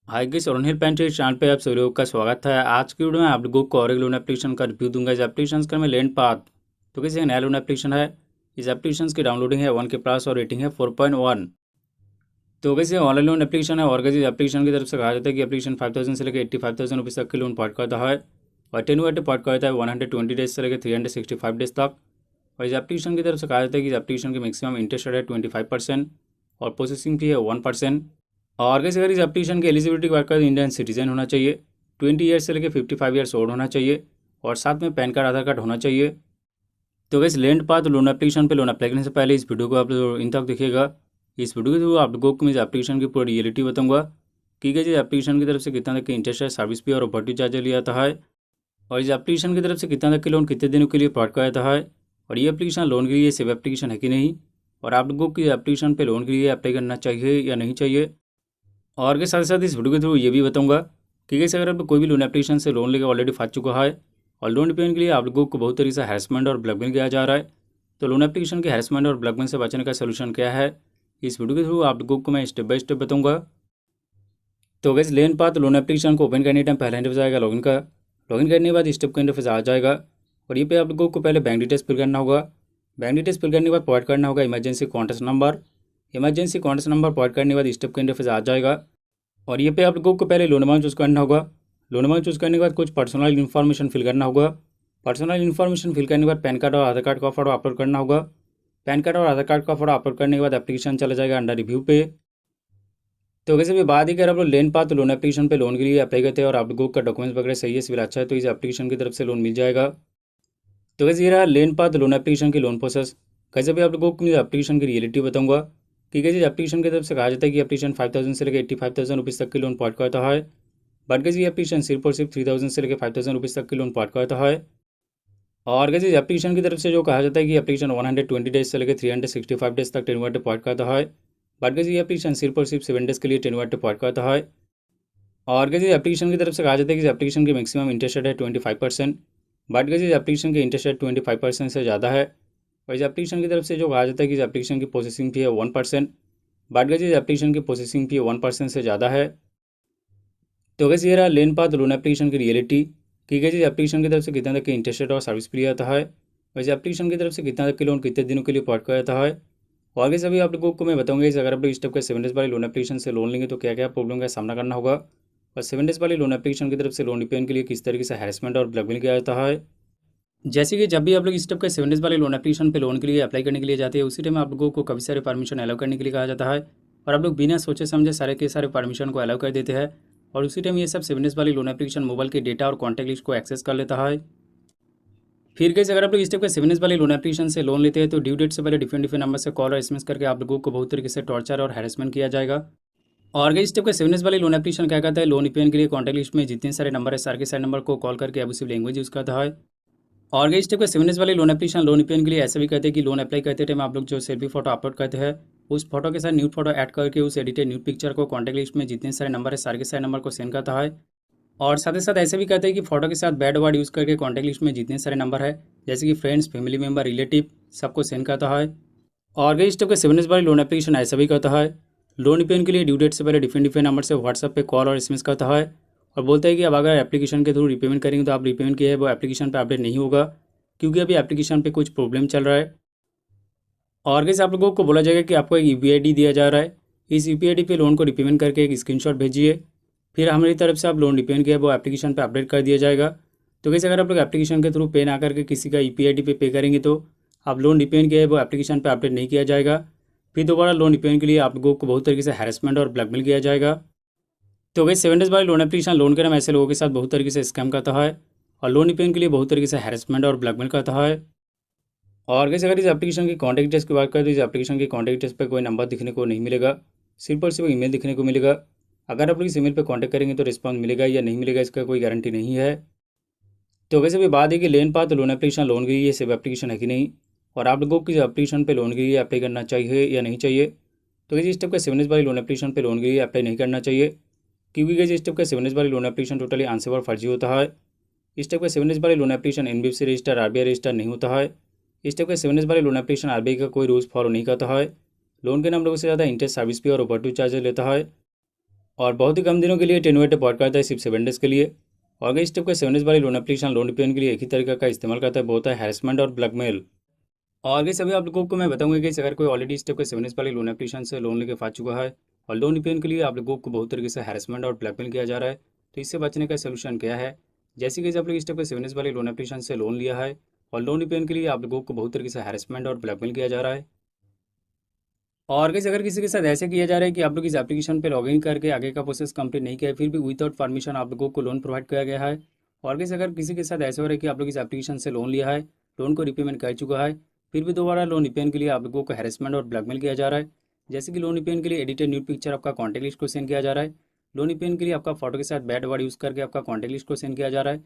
Hi guys, और हिल pantry channel पे आप सभी लोगों का स्वागत है। आज की वीडियो में आप लोगों को और एक लोन एप्लीकेशन का रिव्यू दूंगा। इस एप्लीकेशन का मैं लैंड पाथ तो किसी नया लोन एप्लीकेशन है। इस एप्लीकेशन की डाउनलोडिंग है 1 के प्लस और रेटिंग है 4.1। तो कैसे ऑनलाइन लोन एप्लीकेशन है और कैसे एप्लीकेशन की तरफ से कहा जाता है कि एप्लीकेशन 5,000 से लेकर 85,000 रुपीज़ तक के लोन प्रोवाइड करता है और टेन्योर प्रोवाइड करता है 120 डेज से लेकर 365 डेज तक। और इस एप्लीकेशन की तरफ से कहा जाता है कि इस एप्लीकेशन की मैक्सिमम इंटरेस्ट रेट है 25% और प्रोसेसिंग फी है 1%। और कैसे अगर इस एप्लीकेशन की एलिजिबिलिटी की बात करें तो इंडियन सिटीजन होना चाहिए, 20 ईयर्स से लेकर 55 ईयर्स ओल्ड होना चाहिए और साथ में पैन कार्ड आधार कार्ड होना चाहिए। तो वैसे लैंड पाथ लोन एप्लीकेशन पे लोन अप्लाई करने से पहले इस वीडियो को आप लोग इन तक देखिएगा। इस वीडियो के थ्रू आप लोगों को मैं इस एप्लीकेशन की पूरी रियलिटी बताऊंगा कि कैसे एप्लीकेशन की तरफ से कितना तक के इंटरेस्ट है, सर्विस फी और ओवरड्यू चार्ज लिया जाता है और इस एप्लीकेशन की तरफ से कितना तक के लोन कितने दिनों के लिए प्रोवाइड किया जाता है और ये एप्लीकेशन लोन के लिए सेव एप्लीकेशन है कि नहीं और आप लोगों को एप्लीकेशन पे लोन के लिए अप्लाई करना चाहिए या नहीं चाहिए। और के साथ साथ इस वीडियो के थ्रू ये भी बताऊंगा कि कैसे अगर आप कोई भी लोन एप्लीकेशन से लोन लेकर ऑलरेडी फंस चुका है और लोन पेमेंट के लिए आप लोगों को बहुत तरीके से हैरेसमेंट और ब्लैकमेल किया जा रहा है, तो लोन एप्लीकेशन के हैरेसमेंट और ब्लैकमेल से बचने का सोल्यूशन क्या है, इस वीडियो के थ्रू आप लोगों को मैं स्टेप बाय स्टेप बताऊंगा। तो गैस लेन पाथ लोन एप्लीकेशन को ओपन करने टाइम पहला इंटरफेस आएगा लॉगिन का। लॉगिन करने के बाद स्टेप का इंटरफेस आ जाएगा और ये पे आप लोगों को पहले बैंक डिटेल्स फिल करना होगा। बैंक डिटेल्स फिल करने के बाद प्रोवाइड करना होगा emergency contact number. Emergency contact number provide करने के बाद स्टेप का इंटरफेस आ जाएगा और ये पे आप लोगों को पहले लोन अमाउंट चूज़ करना होगा। लोन अमाउंट चूज़ करने के बाद कुछ पर्सनल इन्फॉर्मेशन फिल करना होगा। पर्सनल इन्फॉर्मेशन फिल करने के बाद पैन कार्ड और आधार कार्ड का फोटो अपलोड करना होगा। पैन कार्ड और आधार कार्ड का फोटो अपलोड करने के बाद एप्लीकेशन चला जाएगा अंडर रिव्यू पे। तो वैसे भी बात ही कर आप लोग लेन पाथ लोन एप्लीकेशन पे लोन के लिए अप्लाई करते हैं और आप लोगों का डॉक्यूमेंट्स वगैरह सही है, सिविल अच्छा है, तो इस एप्लीकेशन की तरफ से लोन मिल जाएगा। तो वैसे ये रहा लेन पाथ लोन एप्लीकेशन की लोन प्रोसेस। कैसे भी आप लोगों को एप्लीकेशन की रियलिटी बताऊंगा कि कैसे एप्लीकेशन की तरफ से कहा जाता है कि एप्लीकेशन 5,000 से लेकर 85,000 रुपीज़ तक के लोन प्रोवाइड करता है, बट कैसे एप्लीकेशन सिर्फ और सिर्फ 3,000 से लेकर 5,000 रुपीज़ तक के लोन प्रोवाइड करता है। और कैसे एप्लीकेशन की तरफ से जो कहा जाता है कि एप्लीकेशन 120 डेज से लेकर 365 डेज तक टेन्योर प्रोवाइड करता है, बट कैसे एप्लीकेशन सिर्फ और सिर्फ 7 डेज के लिए टेन्योर प्रोवाइड करता है। और कैसे एप्लीकेशन की तरफ से कहा जाता है कि एप्लीकेशन की मैक्सिमम इंटरेस्ट रेट है 25%, बट कैसे एप्लीकेशन की इंटरेस्ट रेट 25% से ज़्यादा है और इस एप्लीकेशन की तरफ से जो कहा जाता है कि इस एप्लीकेशन की प्रोसेसिंग फी है 1%, बट कैसे एप्लीकेशन की प्रोसेसिंग फी 1% से ज़्यादा है। तो कैसे ये रहा लेन पाथ लोन एप्लीकेशन की रियलिटी कि कैसे एप्लीकेशन की तरफ से कितना तक के इंटरेस्ट रेट और सर्विस फ्री आता है, वैसे एप्लीकेशन की तरफ से कितना तक के लोन कितने दिनों के लिए प्रोवाइड किया जाता है और आगे सभी आप लोगों को मैं बताऊंगा इस अगर आप लोग स्टेप के 7 डेज वाली लोन एप्लीकेशन से लोन लेंगे तो क्या क्या प्रॉब्लम का सामना करना होगा और 7 डेज वाली लोन एप्लीकेशन की तरफ से लोन रिपेमेंट के लिए किस तरीके से हैरेसमेंट और ब्लैकमेल किया जाता है। जैसे कि जब भी आप लोग स्टेप के 7 डेज वाले लोन एप्लीकेशन पे लोन के लिए अप्लाई करने के लिए जाते हैं, उसी टाइम आप लोगों को काफ़ी सारे परमिशन अलाउ करने के लिए कहा जाता है और आप लोग बिना सोचे समझे सारे के सारे परमिशन को अलाउ कर देते हैं और उसी टाइम ये सब 7 डेज वाली लोन एप्लीकेशन मोबाइल के डेटा और कॉन्टैक्ट लिस्ट को एक्सेस कर लेता है। फिर कैसे अगर आप लोग स्टेप के 7 डेज वाले लोन एप्लीकेशन से लोन लेते हैं तो ड्यू डेट से पहले डिफरेंट डिफरेंट नंबर से कॉल और एसएमएस करके आप लोगों को बहुत तरीके से टॉर्चर और हैरेसमेंट किया जाएगा। और गई स्टेप के 7 डेज वाले लोन एप्लीकेशन क्या कहता है, लोन रिपेमेंट के लिए कॉन्टैक्ट लिस्ट में जितने सारे नंबर है सारे के सारे नंबर को कॉल करके अबूसिव लैंग्वेज यूज़ करता है। और गई स्टेप के 7 डेज वाले लोन एप्लीकेशन लोन रिपेमेंट के लिए ऐसे भी कहते हैं कि लोन अप्लाई करते टाइम आप लोग जो सेल्फी फोटो अपलोड करते हैं उस फोटो के साथ न्यूड फोटो ऐड करके उस एडिटेड न्यूड पिक्चर को कॉन्टैक्ट लिस्ट में जितने सारे नंबर है सारे के सारे नंबर को सेंड करता है। और साथ ही साथ ऐसे भी कहते हैं कि फोटो के साथ बैड वर्ड यूज़ करके कॉन्टैक्ट लिस्ट में जितने सारे नंबर है जैसे कि फ्रेंड्स, फैमिली मेम्बर, रिलेटिव सबको सेंड करता है। और गई स्टेप के 7 डेज वाले लोन एप्लीकेशन ऐसा भी करता है, लोन रिपेमेंट के लिए ड्यू डेट से पहले डिफरेंट डिफरेंट नंबर से व्हाट्सएप पे कॉल और एसएमएस करता है और बोलता है कि अब अगर एप्लीकेशन के थ्रू रिपेमेंट करेंगे तो आप रिपेमेंट किया है वो एप्लीकेशन पे अपडेट नहीं होगा क्योंकि अभी एप्लीकेशन पे कुछ प्रॉब्लम चल रहा है। और कैसे आप लोगों को बोला जाएगा कि आपको एक यूपीआईडी दिया जा रहा है, इस यूपीआईडी पे लोन को रिपेमेंट करके एक स्क्रीनशॉट भेजिए, फिर हमारी तरफ से आप लोन रिपेमेंट किया वो एप्लीकेशन पे अपडेट कर दिया जाएगा। तो कैसे अगर आप लोग एप्लीकेशन के थ्रू पे ना करके किसी का यूपीआईडी पे करेंगे तो आप लोन रिपेमेंट किया है वो एप्लीकेशन पे अपडेट नहीं किया जाएगा, फिर दोबारा लोन रिपेमेंट के लिए आप लोगों को बहुत तरीके से हैरेसमेंट और ब्लैकमेल किया जाएगा। तो गई 7 डेज वाले लोन एप्लीकेशन लोन के नाम ऐसे लोगों के साथ बहुत तरीके से स्कैम करता है और लोन रिपेमेंट के लिए बहुत तरीके से हैरेसमेंट और ब्लैकमेल करता है। और कैसे अगर इस एप्लीकेशन की कॉन्टैक्ट डिटेल्स की बात करें तो इस एप्लीकेशन की कॉन्टैक्ट डिटेल्स पर कोई नंबर दिखने को नहीं मिलेगा, सिर्फ और सिर्फ ईमेल दिखने को मिलेगा। अगर आप लोग इस ईमेल पर कॉन्टैक्ट करेंगे तो रिस्पॉन्स मिलेगा या नहीं मिलेगा इसका कोई गारंटी नहीं है। तो वैसे भी बात है कि लेन पाथ लोन एप्लीकेशन लोन के लिए सेव एप्लीकेशन है कि नहीं और आप लोगों को इस एप्लीकेशन पे लोन के लिए अप्लाई करना चाहिए या नहीं चाहिए। तो इस स्टेप का 7 डेज वाली लोन एप्लीकेशन पे लोन के लिए अप्लाई नहीं करना चाहिए क्योंकि इस स्टेप का 7 डेज वाली लोन एप्लीकेशन टोटली आंसर और फर्जी होता है। इस स्टेप का 7 डेज वाली loan application NBFC register RBI register नहीं होता है। इस टाइप के 7 डेज वाले लोन एप्लीकेशन आरबीआई का कोई रूल्स फॉलो नहीं करता है। लोन के नाम लोगों से ज़्यादा इंटरेस्ट, सर्विस फी और ओवरड्यू चार्जेस लेता है। और बहुत ही कम दिनों के लिए 10 डिपॉजिट करता है, सिर्फ 7 डेज के लिए। और अगर इस टाइप का 7 डेज वाली लोन एप्लीकेशन लोन रिपेमेंट के लिए एक ही तरीका का इस्तेमाल करता है, वो होता है हैरेसमेंट और ब्लैकमेल। और अगर सभी आप लोगों को मैं बताऊंगा कि अगर कोई ऑलरेडी इस टाइप के 7 डेज वाली लोन एप्लीकेशन से लोन लेके फंस चुका है और लोन रिपेमेंट के लिए आप लोगों को बहुत तरीके से हैरेसमेंट और ब्लैकमेल किया जा रहा है, तो इससे बचने का सोल्यूशन क्या है। जैसे कि आप लोग इस टाइप के 7 डेज वाली लोन एप्लीकेशन से लोन लिया है और लोन रिपेमेंट के लिए आप लोगों को बहुत तरीके से हैरेसमेंट और ब्लैकमेल किया जा रहा है। और कैसे अगर किसी के साथ ऐसे किया जा रहा है कि आप लोग इस एप्लीकेशन पे लॉगिन करके आगे का प्रोसेस कंप्लीट नहीं किया है, फिर भी विदाउट परमिशन आप लोगों को लोन प्रोवाइड किया गया है। और कैसे अगर किसी के साथ ऐसे हो रहा है कि आप लोग इस एप्लीकेशन से लोन लिया है, लोन को रिपेमेंट कर चुका है, फिर भी दोबारा लोन रिपेमेंट के लिए आप लोगों को हैरेसमेंट और ब्लैकमेल किया जा रहा है। जैसे कि लोन रिपेमेंट के लिए एडिटेड न्यूड पिक्चर आपका कॉन्टैक्ट लिस्ट को सेंड किया जा रहा है। लोन रिपेमेंट के लिए आपका फोटो के साथ बैड वर्ड यूज़ करके आपका कॉन्टैक्ट लिस्ट को सेंड किया जा रहा है।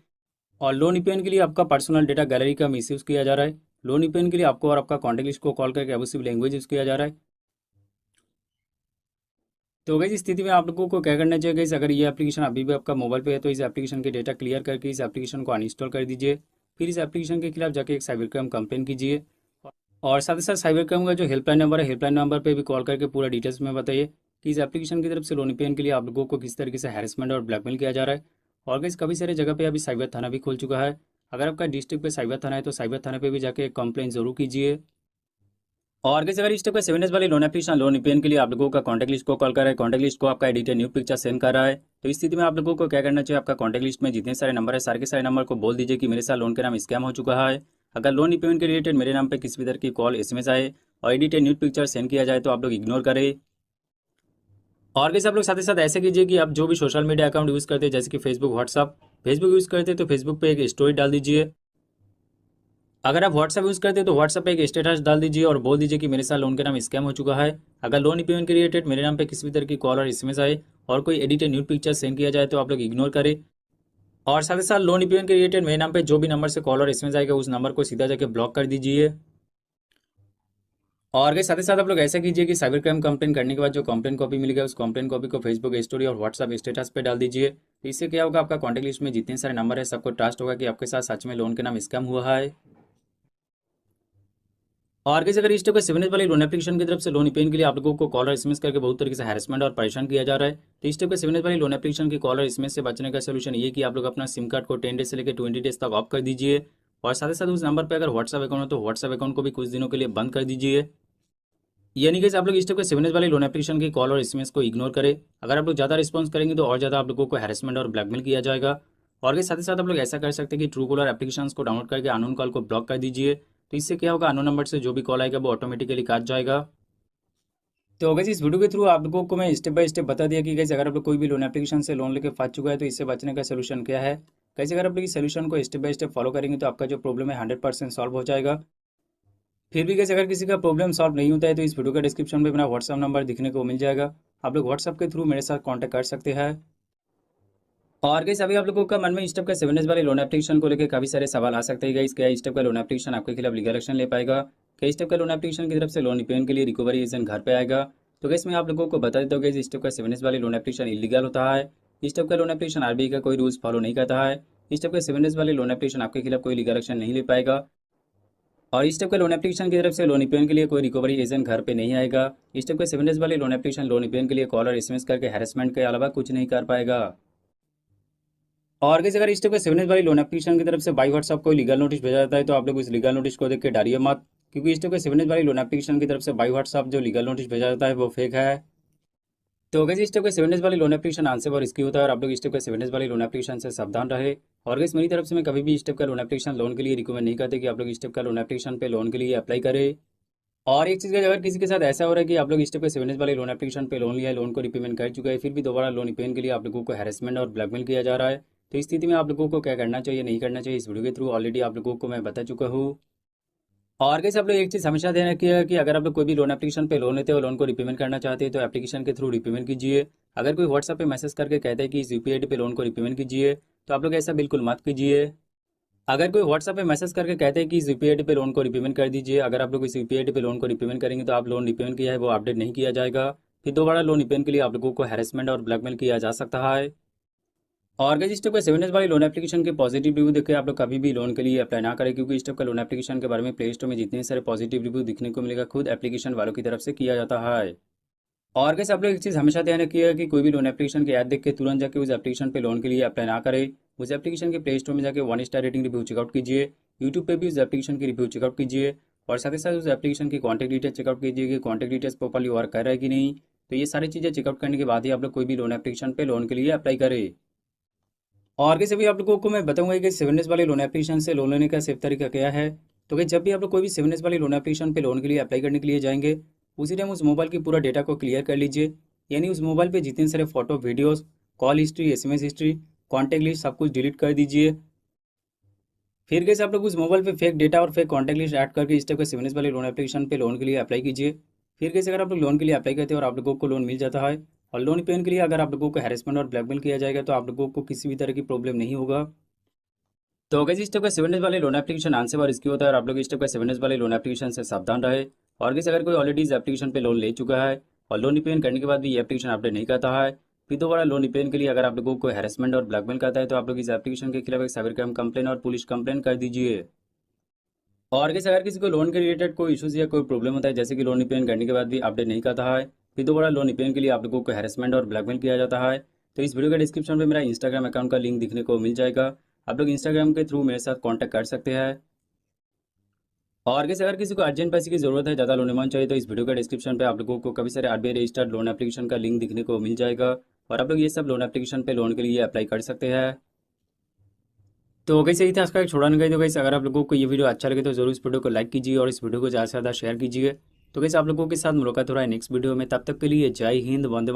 और लोन रिपेमेंट के लिए आपका पर्सनल डेटा गैलरी का मिसयूज़ किया जा रहा है। लोन रिपेमेंट के लिए आपको और आपका कॉन्टैक्ट लिस्ट को कॉल करके अब्यूसिव लैंग्वेज यूज़ किया जा रहा है। तो गई इस स्थिति में आप लोगों को क्या करना चाहिए गाइस, अगर ये एप्लीकेशन अभी भी आपका मोबाइल पे है तो इस एप्लीकेशन के डेटा क्लियर करके इस एप्लीकेशन को अनइंस्टॉल कर दीजिए। फिर इस एप्लीकेशन के खिलाफ जाके एक साइबर क्राइम कंप्लेन कीजिए। और साथ ही साथ साइबर क्राइम का जो हेल्पलाइन नंबर है, हेल्पलाइन नंबर पे भी कॉल करके पूरा डिटेल्स में बताइए कि इस एप्लीकेशन की तरफ से लोन रिपेमेंट के लिए आप लोगों को किस तरीके से हैरेसमेंट और ब्लैकमेल किया जा रहा है। और गाइस कभी सारे जगह पे अभी साइबर थाना भी खुल चुका है। अगर आपका डिस्ट्रिक्ट पे साइबर थाना है तो साइबर थाना पे भी जाके एक कंप्लेन जरूर कीजिए। और कैसे अगर इस टाइप का 7 डेज वाली लोन एप्लीकेशन लोन रिपेमेंट के लिए आप लोगों का कॉन्टैक्ट लिस्ट को कॉल कर रहा है, कॉन्टैक्ट लिस्ट को आपका एडिटेड न्यू पिक्चर सेंड कर रहा है, तो इस स्थिति में आप लोगों को क्या करना चाहिए, आपका कॉन्टैक्ट लिस्ट में जितने सारे नंबर है सारे के सारे नंबर को बोल दीजिए कि मेरे साथ लोन के नाम स्कैम हो चुका है। अगर लोन रिपेमेंट के रिलेटेड मेरे नाम पर किसी भी तरह की कॉल SMS आए और एडिटेड न्यू पिक्चर सेंड किया जाए तो आप लोग इग्नोर करें। और कैसे आप लोग साथ ही साथ ऐसे कीजिए कि आप जो भी सोशल मीडिया अकाउंट यूज़ करते हैं जैसे कि फेसबुक व्हाट्सअप, फेसबुक यूज़ करते हैं तो फेसबुक पे एक स्टोरी डाल दीजिए। अगर आप व्हाट्सअप यूज़ करते हैं तो व्हाट्सअप पे एक स्टेटस डाल दीजिए और बोल दीजिए कि मेरे साथ लोन के नाम स्कैम हो चुका है। अगर लोन रिपेमेंट के रिलेटेड मेरे नाम पे किसी भी तरह की कॉल और SMS आए और कोई एडिटेड न्यूड पिक्चर सेंड किया जाए तो आप लोग इग्नोर करें। और साथ ही साथ लोन रिपेमेंट के रिलेटेड मेरे नाम पे जो भी नंबर से कॉल और SMS आएगा उस नंबर को सीधा जाके ब्लॉक कर दीजिए। और साथ ही साथ आप लोग ऐसा कीजिए कि साइबर क्राइम कंप्लेन करने के बाद जो कंप्लेन कॉपी मिलेगा उस कंप्लेन कॉपी को फेसबुक स्टोरी और व्हाट्सअप स्टेटस पे डाल दीजिए। तो इससे क्या होगा, आपका कॉन्टैक्ट लिस्ट में जितने सारे नंबर है सबको ट्रस्ट होगा कि आपके साथ सच में लोन के नाम स्कैम हुआ है। और कैसे अगर इस टाइप का 7 डेज वाली लोन एप्लीकेशन की तरफ से लोन रिपेमेंट के लिए आप लोगों को कॉल और SMS करके बहुत तरीके से हैरेसमेंट और परेशान किया जा रहा है, तो इस टाइप का 7 डेज वाली लोन एप्लीकेशन की कॉल और SMS से बचने का सोल्यूशन ये कि आप लोग अपना सिम कार्ड को 10 डेज से लेकर 20 डेज तक ऑफ कर दीजिए। और साथ ही साथ उस नंबर पर अगर व्हाट्सअप अकाउंट हो तो व्हाट्सअप अकाउंट को भी कुछ दिनों के लिए बंद कर दीजिए। यानी कि आप लोग इस टाइप के 7 डेज वाली लोन एप्लीकेशन की कॉल और SMS को इग्नोर करें। अगर आप लोग ज़्यादा रिस्पॉन्स करेंगे तो और ज़्यादा आप लोगों को हैरेसमेंट और ब्लैकमेल किया जाएगा। और के साथ ही साथ आप लोग ऐसा कर सकते हैं कि ट्रू कॉलर एप्लीकेशन को डाउनलोड करके अननोन कॉल को ब्लॉक कर दीजिए। तो इससे क्या होगा, अननोन नंबर से जो भी कॉल आएगा वो ऑटोमेटिकली काट जाएगा। तो अगर इस वीडियो के थ्रू आप लोगों को मैं स्टेप बाय स्टेप बता दिया कि कैसे अगर आप लोग कोई भी लोन एप्लीकेशन से लोन लेके फंस चुका है तो इससे बचने का सोल्यूशन क्या है। कैसे अगर आप लोग इस सोल्यूशन को स्टेप बाय स्टेप फॉलो करेंगे तो आपका जो प्रॉब्लम है 100% सॉल्व हो जाएगा। फिर भी कैसे अगर किसी का प्रॉब्लम सॉल्व नहीं होता है तो इस वीडियो का डिस्क्रिप्शन में मेरा व्हाट्सअप नंबर दिखने को मिल जाएगा। आप लोग व्हाट्सअप के थ्रू मेरे साथ कॉन्टैक्ट कर सकते हैं। और कैसे अभी आप लोगों का मन में इस टाइप का 7 डेज वाले लोन एप्लीकेशन को लेकर काफी सारे सवाल आ सकते हैं गाइस, क्या इस टाइप का लोन एप्लीकेशन आपके खिलाफ लीगल एक्शन ले पाएगा, क्या इस टाइप का लोन एप्लीकेशन की तरफ से लोन रिपेमेंट के लिए रिकवरी एजेंट घर पे आएगा। तो गैस मैं आप लोगों को बता देता हूँ कि इस टाइप का 7 डेज वाले लोन एप्लीकेशन इलीगल होता है। इस टाइप का लोन एप्लीकेशन RBI का कोई रूल्स फॉलो नहीं करता है। इस टाइप का 7 डेज वाले लोन एप्लीकेशन आपके खिलाफ कोई लीगल एक्शन नहीं ले पाएगा। और इस टाइप का लोन एप्लीकेशन की तरफ से लोन रिपेमेंट के लिए कोई रिकवरी एजेंट घर पे नहीं आएगा। इस टाइप का 7 डेज वाले लोन एप्लीकेशन लोन रिपेमेंट के लिए कॉल और SMS करके हैरेसमेंट के अलावा कुछ नहीं कर पाएगा। और कैसे अगर इस टाइप का 7 डेज वाली लोन एप्लीकेशन की तरफ से बाई व्हाट्सअप कोई लीगल नोटिस भेजा जाता है तो आप लोग उस लीगल नोटिस को देख के डरिए मत, क्योंकि इस टाइप का 7 डेज वाली लोन एप्लीकेशन की तरफ से बाई व्हाट्सअप जो लीगल नोटिस भेजा जाता है वो फेक है। तो अगर इस टाइप का 7 डेज वाली लोन एप्लीकेशन आंसर और रिस्की होता है और आप लोग इस टाइप का 7 डेज वाली लोन एप्लीकेशन से सावधान रहे। और गाइस मेरी तरफ से मैं कभी भी इस टाइप का लोन एप्लीकेशन लोन के लिए रिकमेंड नहीं करते कि आप लोग इस टाइप का लोन एप्लीकेशन पे लोन के लिए अप्लाई करें। और एक चीज़ का अगर किसी के साथ ऐसा हो रहा है कि आप लोग इस टाइप के 7 डेज वाले लोन एप्लीकेशन पे लोन लिया है, लोन को रिपेमेंट कर चुका है, फिर भी दोबारा लोन रिपेमेंट के लिए आप लोगों को हैरेसमेंट और ब्लैकमेल किया जा रहा है, तो इस स्थिति में आप लोगों को क्या करना चाहिए नहीं करना चाहिए इस वीडियो के थ्रू ऑलरेडी आप लोगों को मैं बता चुका हूँ। और कैसे आप लोग एक चीज़ हमेशा ध्यान रखिएगा कि अगर आप लोग कोई भी लोन एप्लीकेशन पे लोन लेते हो, लोन को रिपेमेंट करना चाहते हैं तो एप्लीकेशन के थ्रू रिपेमेंट कीजिए। अगर कोई व्हाट्सएप पे मैसेज करके कहता है कि इस UPI ID पे लोन को रिपेमेंट कीजिए तो आप लोग ऐसा बिल्कुल मत कीजिए। अगर कोई व्हाट्सएप पे मैसेज करके कहते हैं कि इस UPI ID पे लोन को रिपेमेंट कर दीजिए, अगर आप लोग इस UPI ID पे लोन को रिपेमेंट करेंगे तो आप लोन रिपेमेंट किया है वो अपडेट नहीं किया जाएगा, फिर दोबारा लोन रिपेमेंट के लिए आप लोगों को हैरेसमेंट और ब्लैकमेल किया जा सकता है। और गाइस इस टाइप का 7 डेज वाली लोन एप्लीकेशन के पॉजिटिव रिव्यू देख के आप लोग कभी भी लोन के लिए अप्लाई ना करें, क्योंकि इस टाइप का लोन एप्लीकेशन के बारे में प्ले स्टोर में जितने सारे पॉजिटिव रिव्यू दिखने को मिलेगा खुद एप्लीकेशन वालों की तरफ से किया जाता है। और कैसे आप लोग एक चीज़ हमेशा ध्यान रखिएगा कि कोई भी लोन एप्लीकेशन की ऐड देख के तुरंत जाके उस एप्लीकेशन पे लोन के लिए अप्लाई ना करें। उस एप्लीकेशन के प्ले स्टोर में जाके 1 स्टार रेटिंग रिव्यू चेकआउट कीजिए। यूट्यूब पे भी उस एप्लीकेशन की रिव्यू चेकआउट कीजिए और साथ ही साथ उस एप्लीकेशन की कॉन्टैक्ट डिटेल्स चेकआउट कीजिए कि कॉन्टैक्ट डिटेल्स प्रॉपर्ली वर्क कर रहा है कि नहीं। तो ये सारी चीज़ें चेकआउट करने के बाद ही आप लोग कोई भी लोन एप्लीकेशन पे लोन के लिए अप्लाई करें। और कैसे भी आप लोगों को मैं बताऊंगा कि 7 डेज वाले लोन एप्लीकेशन से लोन लेने का सेफ तरीका क्या है। तो कि जब भी आप लोग कोई भी 7 डेज वाली लोन एप्लीकेशन पे लोन के लिए अप्लाई करने के लिए जाएंगे, उसी टाइम उस मोबाइल की पूरा डेटा को क्लियर कर लीजिए। यानी उस मोबाइल पे जितने सारे photo, videos, call history, SMS history, contact list सब कुछ डिलीट कर दीजिए। फिर कैसे आप लोग उस मोबाइल पे फेक डेटा और फेक कॉन्टैक्ट लिस्ट ऐड करके इस टाइप के 7 डेज वाले लोन एप्लीकेशन पे लोन के लिए अप्लाई कीजिए। फिर कैसे अगर आप लोग लोन के लिए अप्लाई करते हैं और आप लोगों को लोन मिल जाता है और लोन पेमेंट के लिए अगर आप लोगों को हैरेसमेंट और ब्लैकमेल किया जाएगा तो आप लोगों को किसी भी तरह की प्रॉब्लम नहीं होगा। तो अगर इस टाइप का 7 डेज वाले लोन एप्लीकेशन आंसर और रिस्की होता है और आप लोग इस टाइप का 7 डेज वाले लोन एप्लीकेशन से सावधान रहे। और किसी अगर कोई ऑलरेडी इस एप्लीकेशन पे लोन ले चुका है और लोन रिपेमेंट करने के बाद भी ये एप्लीकेशन अपडेट नहीं करता है, फिर दोबारा लोन रिपेमेंट के लिए अगर आप लोगों को हैरेसमेंट और ब्लैकमेल करता है तो आप लोग इस एप्लीकेशन के खिलाफ एक साइबर क्राइम कंप्लेन और पुलिस कंप्लेन कर दीजिए। और किसी अगर किसी को लोन के रिलेटेड कोई इशूज़ या कोई प्रॉब्लम होता है, जैसे कि लोन रिपेमेंट करने के बाद भी अपडेट नहीं करता है, फिर दोबारा लोन रिपेमेंट के लिए आप लोगों को हैरेसमेंट और ब्लैकमेल किया जाता है, तो इस वीडियो के डिस्क्रिप्शन में मेरा इंस्टाग्राम अकाउंट का लिंक दिखने को मिल जाएगा। आप लोग इंस्टाग्राम के थ्रू मेरे साथ कॉन्टैक्ट कर सकते हैं। और किसी अगर किसी को अर्जेंट पैसे की जरूरत है, ज़्यादा लोन अमाउंट चाहिए, तो इस वीडियो के डिस्क्रिप्शन पे आप लोगों को काफ़ी सारे आरबीआई रजिस्टर्ड लोन एप्लीकेशन का लिंक दिखने को मिल जाएगा और आप लोग ये सब लोन एप्लीकेशन पे लोन के लिए अप्लाई कर सकते हैं। तो कैसे ही था इसका एक छोड़ा नहीं गई। तो कैसे अगर आप लोगों को ये वीडियो अच्छा लगे तो जरूर इस वीडियो को लाइक कीजिए और इस वीडियो को ज़्यादा से ज़्यादा शेयर कीजिए। तो कैसे आप लोगों के साथ मुलाकात हो रहा है नेक्स्ट वीडियो में, तब तक के लिए जय हिंद, वंदे